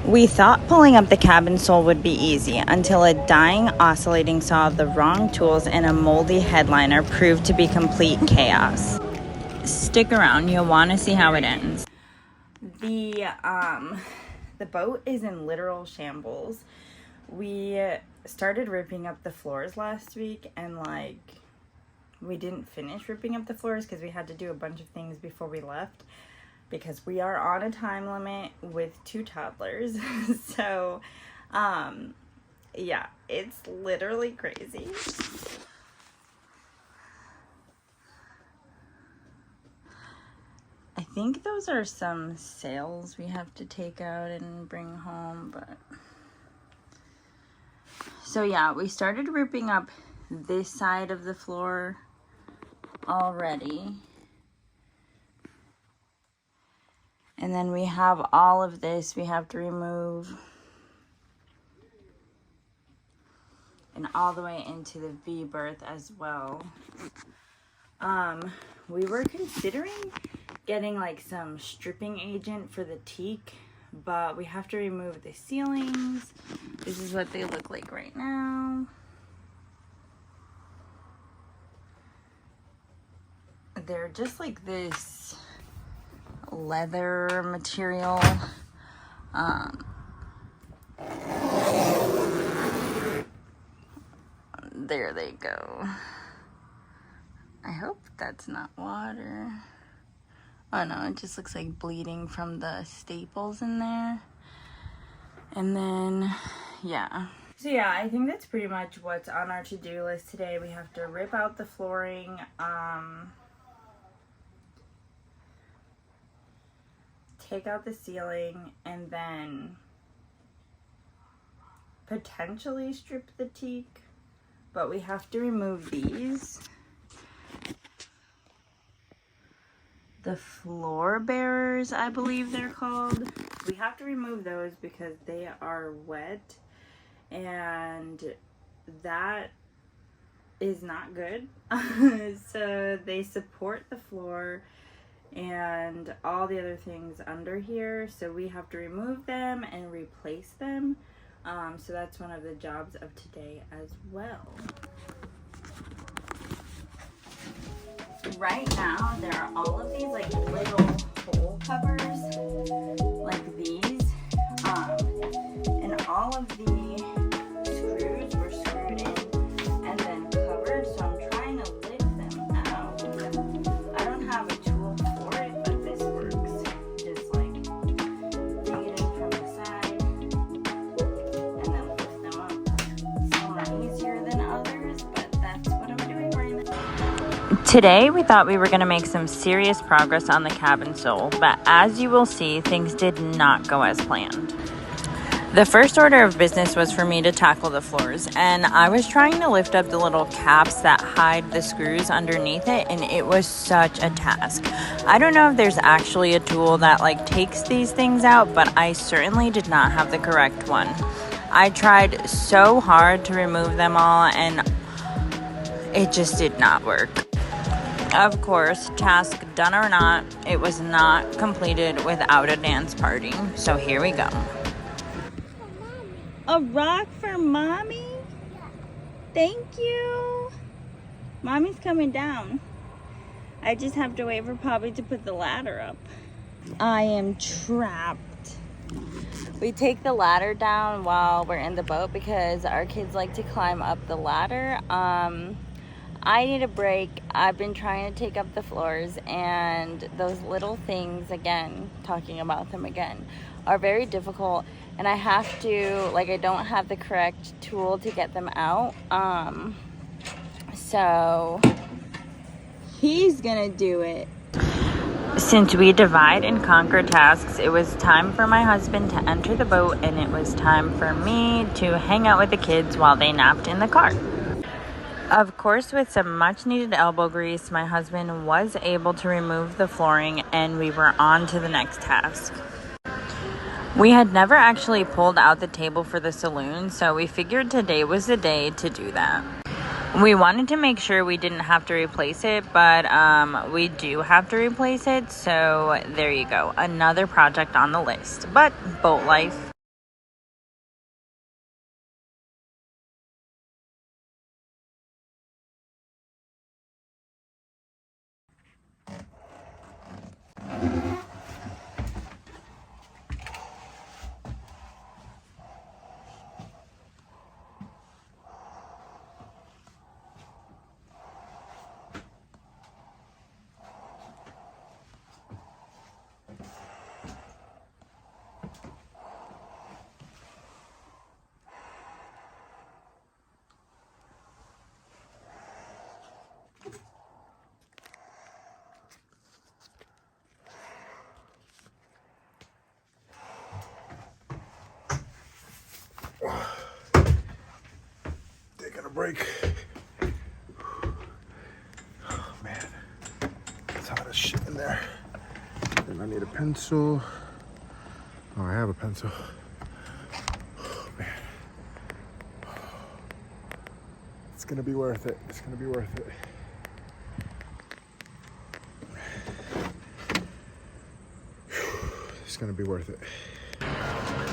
We thought pulling up the cabin sole would be easy until a dying oscillating saw of the wrong tools and a moldy headliner proved to be complete chaos. Stick around, you'll want to see how it ends. The boat is in literal shambles. We started ripping up the floors last week and we didn't finish ripping up the floors because we had to do a bunch of things before we left, because we are on a time limit with 2 toddlers. So, yeah, it's literally crazy. I think those are some sails we have to take out and bring home, but... So yeah, we started ripping up this side of the floor already. And then we have all of this we have to remove. And all the way into the V-berth as well. We were considering getting some stripping agent for the teak, but we have to remove the ceilings. This is what they look like right now. They're just like this leather material. There they go. I hope that's not water. Oh no, it just looks like bleeding from the staples in there. And then, yeah. So yeah, I think that's pretty much what's on our to-do list today. We have to rip out the flooring, take out the ceiling, and then potentially strip the teak. But we have to remove these. The floor bearers, I believe they're called. We have to remove those because they are wet, and that is not good. So they support the floor and all the other things under here, so we have to remove them and replace them. So that's one of the jobs of today as well. Right now, there are all of these little hole covers, like these, and all of the screws were screwed in and then covered, so I'm trying to lift them out. I don't have a tool for it, but this works. Just dig it in from the side and then lift them up. Some are easier than others, but that's what I'm doing right now. Today, we thought we were going to make some serious progress on the cabin sole, but as you will see, things did not go as planned. The first order of business was for me to tackle the floors, and I was trying to lift up the little caps that hide the screws underneath it, and it was such a task. I don't know if there's actually a tool that takes these things out, but I certainly did not have the correct one. I tried so hard to remove them all, and it just did not work. Of course, task done or not, it was not completed without a dance party. So here we go. A rock for mommy? Yeah. Thank you. Mommy's coming down. I just have to wait for Poppy to put the ladder up. I am trapped. We take the ladder down while we're in the boat because our kids like to climb up the ladder. I need a break. I've been trying to take up the floors, and those little things, again, talking about them again, are very difficult, and I have to, I don't have the correct tool to get them out. So he's gonna do it. Since we divide and conquer tasks, it was time for my husband to enter the boat, and it was time for me to hang out with the kids while they napped in the car. Of course, with some much needed elbow grease, my husband was able to remove the flooring, and we were on to the next task. We had never actually pulled out the table for the saloon, so we figured today was the day to do that. We wanted to make sure we didn't have to replace it, but we do have to replace it, so there you go. Another project on the list, but boat life. Taking a break. Oh man, it's hot as shit in there. And I need a pencil. Oh, I have a pencil. Oh man. It's gonna be worth it. It's gonna be worth it. It's gonna be worth it.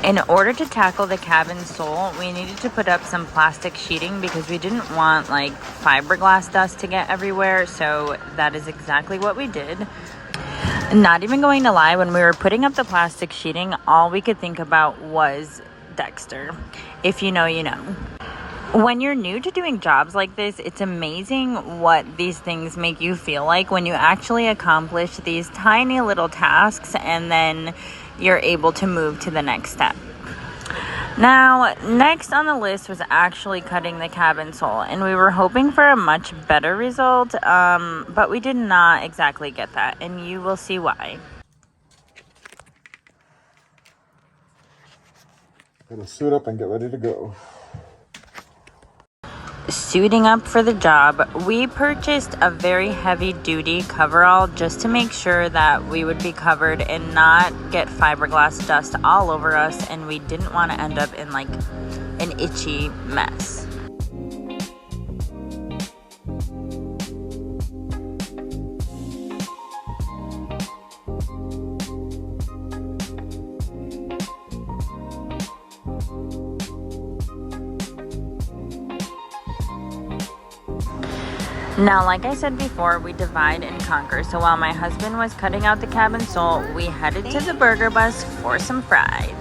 In order to tackle the cabin sole, we needed to put up some plastic sheeting because we didn't want like fiberglass dust to get everywhere. So that is exactly what we did. Not even going to lie, when we were putting up the plastic sheeting, all we could think about was Dexter. If you know, you know. When you're new to doing jobs like this, it's amazing what these things make you feel like when you actually accomplish these tiny little tasks and then you're able to move to the next step. Now, next on the list was actually cutting the cabin sole, and we were hoping for a much better result, but we did not exactly get that, and you will see why. Gonna suit up and get ready to go. Suiting up for the job, we purchased a very heavy-duty coverall just to make sure that we would be covered and not get fiberglass dust all over us, and we didn't want to end up in like an itchy mess. Now, like I said before, we divide and conquer. So while my husband was cutting out the cabin sole, we headed to the burger bus for some fries.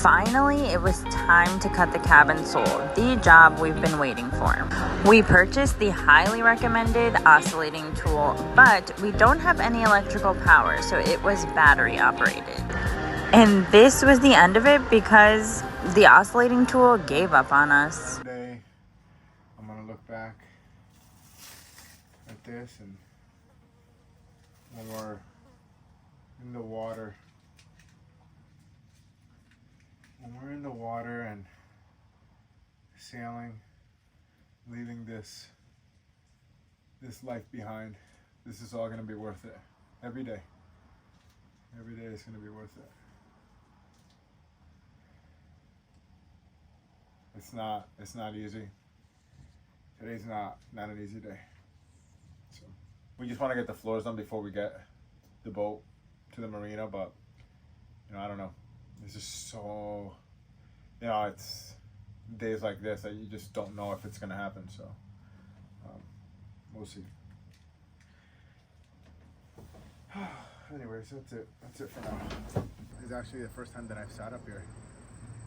Finally, it was time to cut the cabin sole, the job we've been waiting for. We purchased the highly recommended oscillating tool, but we don't have any electrical power, so it was battery operated. And this was the end of it because the oscillating tool gave up on us. Today, I'm gonna look back at this, and when we're in the water, and sailing, leaving this life behind, this is all gonna be worth it. Every day is gonna be worth it. It's not easy. Today's not an easy day. So we just want to get the floors done before we get the boat to the marina, but I don't know. It's just so, it's days like this that you just don't know if it's gonna happen. So we'll see. Anyways, that's it for now. It's actually the first time that I've sat up here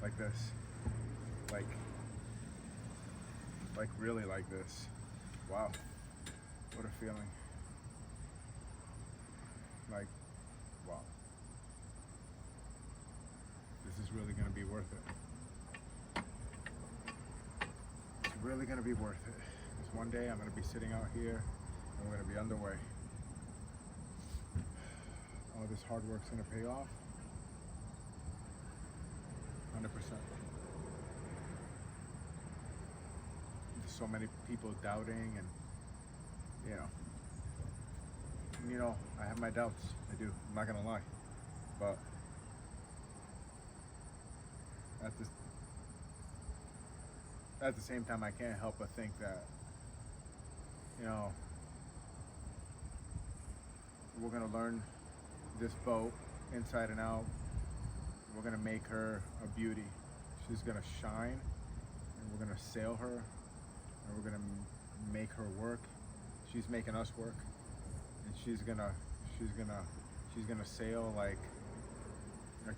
like this. Like really like this. Wow, what a feeling. Like, wow, this is really gonna be worth it. It's really gonna be worth it. Because one day I'm gonna be sitting out here and we're gonna be underway. All this hard work's gonna pay off. 100%. So many people doubting, and I have my doubts. I do. I'm not gonna lie, but at the same time, I can't help but think that we're gonna learn this boat inside and out. We're gonna make her a beauty. She's gonna shine, and we're gonna sail her. And we're gonna make her work. She's making us work, and she's gonna she's gonna sail like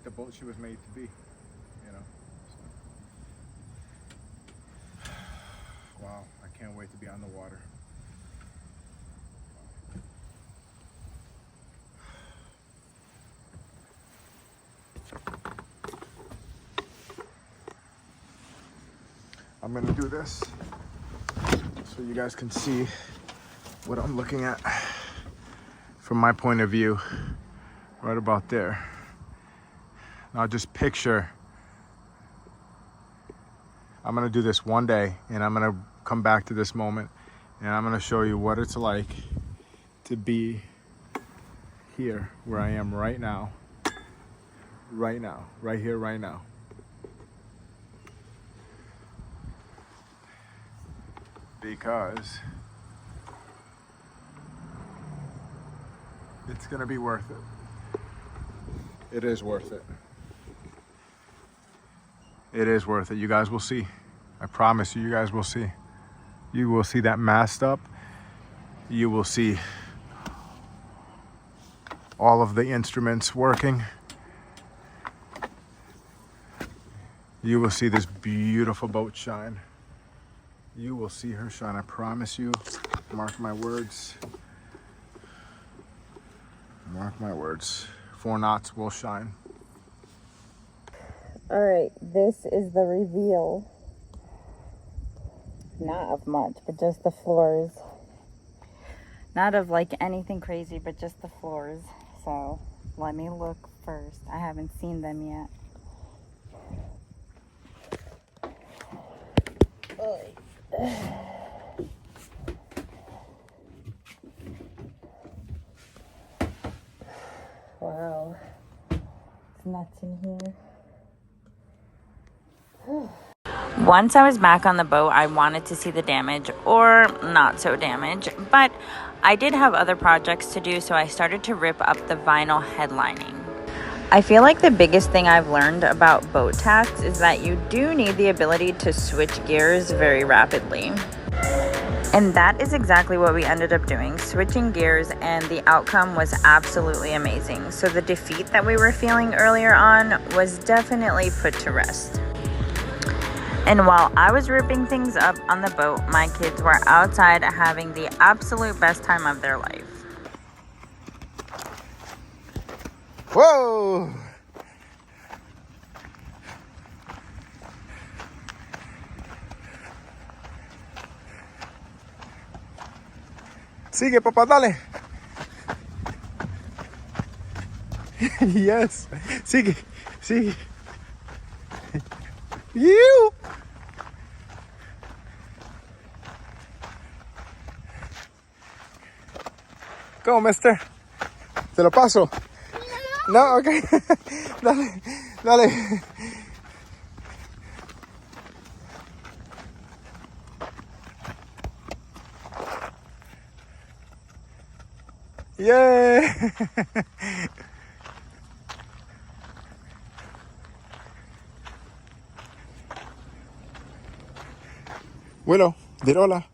the boat she was made to be, you know. So. Wow, I can't wait to be on the water. I'm gonna do this so you guys can see what I'm looking at from my point of view, right about there. Now just picture, I'm gonna do this one day and I'm gonna come back to this moment and I'm gonna show you what it's like to be here where I am right now, right here, right now. Because it's gonna be worth it. It is worth it. It is worth it. You guys will see. I promise you, you guys will see. You will see that mast up. You will see all of the instruments working. You will see this beautiful boat shine. You will see her shine, I promise you. Mark my words. Mark my words. 4 knots will shine. All right, this is the reveal. Not of much, but just the floors. Not of like anything crazy, but just the floors. So let me look first. I haven't seen them yet. Wow, it's nuts in here. Once I was back on the boat, I wanted to see the damage, or not so damage, but I did have other projects to do, so I started to rip up the vinyl headlining. I feel like the biggest thing I've learned about boat tasks is that you do need the ability to switch gears very rapidly. And that is exactly what we ended up doing, switching gears, and the outcome was absolutely amazing. So the defeat that we were feeling earlier on was definitely put to rest. And while I was ripping things up on the boat, my kids were outside having the absolute best time of their life. Whoa! Sigue, papá, dale. Yes. Sigue, sigue. You. Go, mister. Te lo paso. No, okay. Dale, dale. Yeah. Willow, dir hola.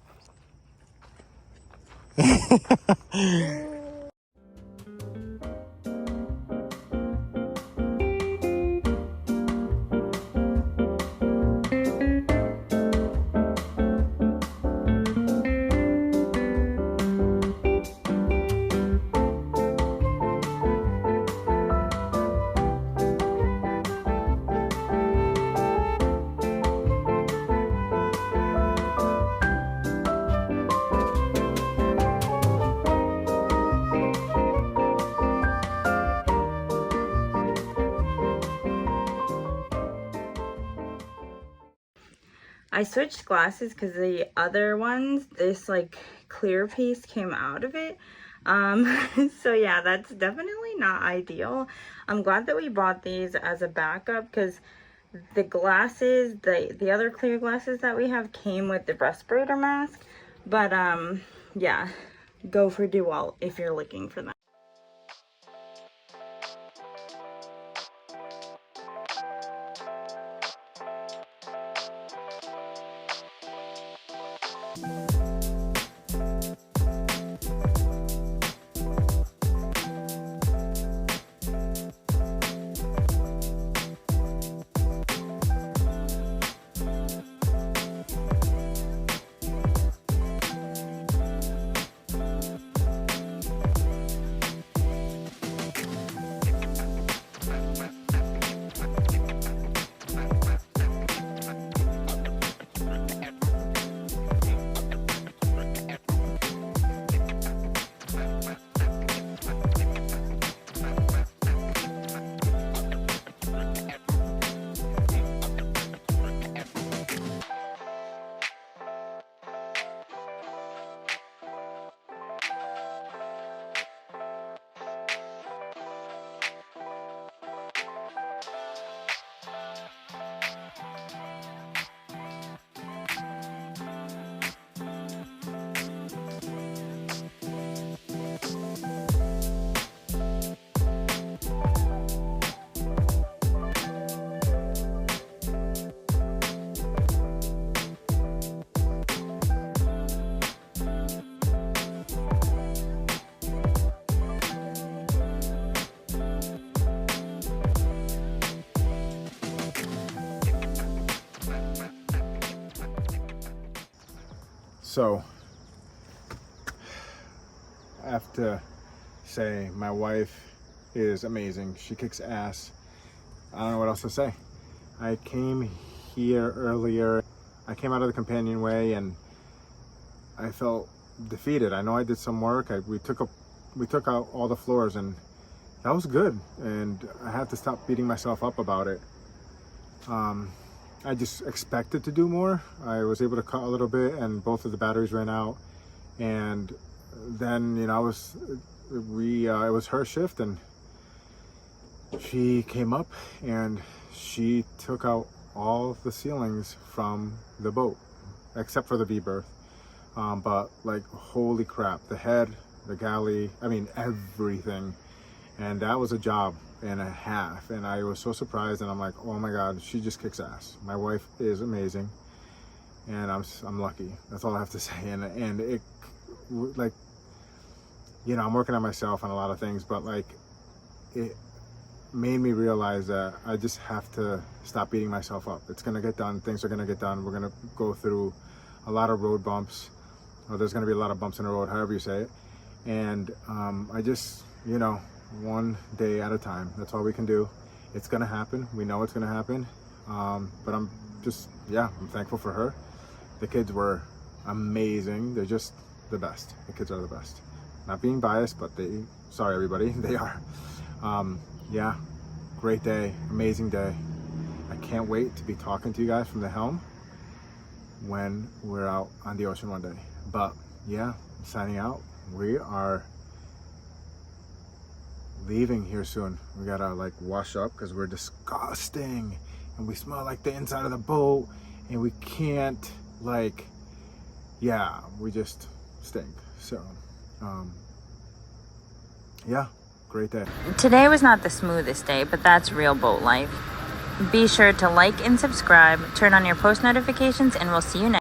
I switched glasses because the other ones, this like clear piece came out of it. So yeah, that's definitely not ideal. I'm glad that we bought these as a backup because the glasses, the other clear glasses that we have came with the respirator mask. But yeah, go for DeWalt if you're looking for that. So I have to say my wife is amazing. She kicks ass. I don't know what else to say. I came here earlier. I came out of the companionway and I felt defeated. I know I did some work. We took out all the floors and that was good. And I had to stop beating myself up about it. I just expected to do more. I was able to cut a little bit and both of the batteries ran out. And then, you know, it was her shift and she came up and she took out all the ceilings from the boat except for the V-berth. But like, holy crap, the head, the galley, I mean, everything. And that was a job and a half. And I was so surprised and I'm like, oh my God, she just kicks ass. My wife is amazing. And I'm lucky. That's all I have to say. And it, like, you know, I'm working on myself on a lot of things, but like, it made me realize that I just have to stop beating myself up. It's gonna get done. Things are gonna get done. We're gonna go through a lot of road bumps. Or there's gonna be a lot of bumps in the road, however you say it. And I just, you know, one day at a time. That's all we can do. It's gonna happen. We know it's gonna happen. But I'm just, yeah, I'm thankful for her. The kids were amazing. They're just the best. The kids are the best. Not being biased, but sorry everybody, they are. Yeah, great day, amazing day. I can't wait to be talking to you guys from the helm when we're out on the ocean one day. But yeah, I'm signing out. We are leaving here soon. We gotta like wash up because we're disgusting and we smell like the inside of the boat and we can't, like, yeah, we just stink. So yeah, great day. Today was not the smoothest day, but that's real boat life. Be sure to like and subscribe, turn on your post notifications, and we'll see you next